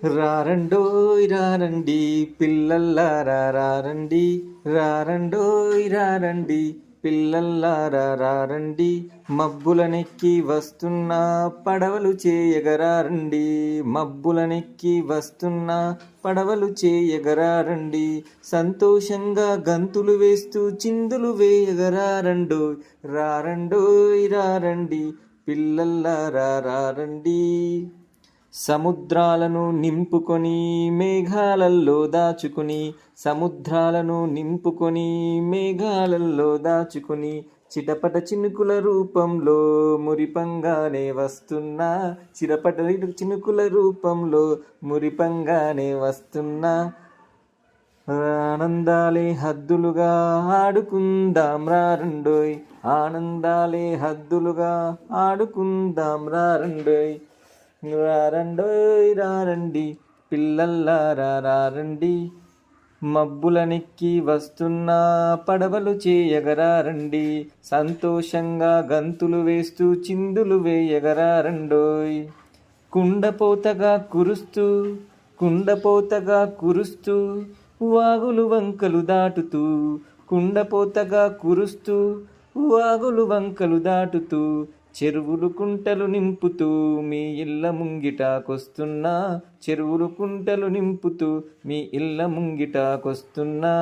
రారండోయ్ రారండి పిల్లల్లారా రారండి, రారండోయ్ రారండి పిల్లల్లారా రారండి, మబ్బులనెక్కి వస్తున్న పడవలు చేయగరారండి, మబ్బులనెక్కి వస్తున్న పడవలు చేయగరారండి, సంతోషంగా గంతులు వేస్తూ చిందులు వేయగరారండోయ్, రారండోయ్ రారండి పిల్లల్లారా రారండి. సముద్రాలను నింపుకొని మేఘాలల్లో దాచుకొని, సముద్రాలను నింపుకొని మేఘాలల్లో దాచుకొని, చిటపట చినుకుల రూపంలో మురిపంగానే వస్తున్నా, చిటపట చినుకుల రూపంలో మురిపంగానే వస్తున్నా, ఆనందాలే హద్దులుగా ఆడుకుందాం రారండోయ్, ఆనందాలే హద్దులుగా ఆడుకుందాం రారండోయ్, రారండోయ్ రారండి పిల్లల్లారా రారండి, మబ్బులనెక్కి వస్తున్న పడవలు చేయగరారండి, సంతోషంగా గంతులు వేస్తూ చిందులు వేయగరారండోయ్, కుండపోతగా కురుస్తూ కుండపోతగా కురుస్తూ వాగులు వంకలు దాటుతూ, కుండపోతగా కురుస్తూ వాగులు వంకలు దాటుతూ, చెరువులు కుంటలు నింపుతూ మీ ఇళ్ళ ముంగిటాకొస్తున్నా, చెరువులు కుంటలు నింపుతూ మీ ఇళ్ళ ముంగిటాకొస్తున్నా,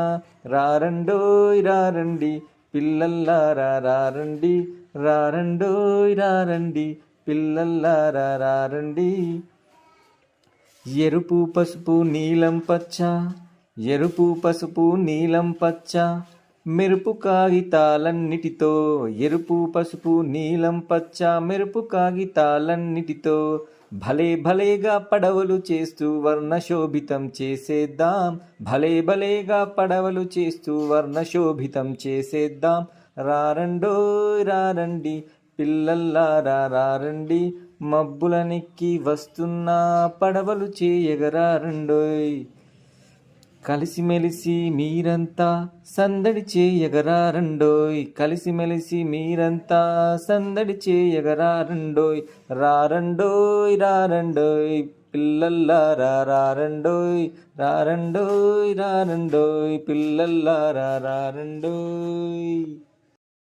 రారండోయ్ రారండి పిల్లల్లారా రారండి, రారండోయ్ రారండి పిల్లల్లారా రారండి. ఎరుపు పసుపు నీలం పచ్చ, ఎరుపు పసుపు నీలం పచ్చ మెరుపు కాగితాలన్నిటితో, ఎరుపు పసుపు నీలం పచ్చ మెరుపు కాగితాలన్నిటితో, భలే భలేగా పడవలు చేస్తూ వర్ణశోభితం చేసేద్దాం, భలే భలేగా పడవలు చేస్తూ వర్ణశోభితం చేసేద్దాం, రారండోయ్ రారండి పిల్లల్లారా రారండి, మబ్బులనెక్కి వస్తున్న పడవలు చేయగరారండోయ్, కలిసిమెలిసి మీరంతా సందడి చేయగరారండోయ్, కలిసిమెలిసి మీరంతా సందడి చేయగరారండోయ్, రారండోయ్ రారండోయ్ పిల్లల్లారా రారండోయ్, రారండోయ్ రారండోయ్ పిల్లల్లారా రారండోయ్.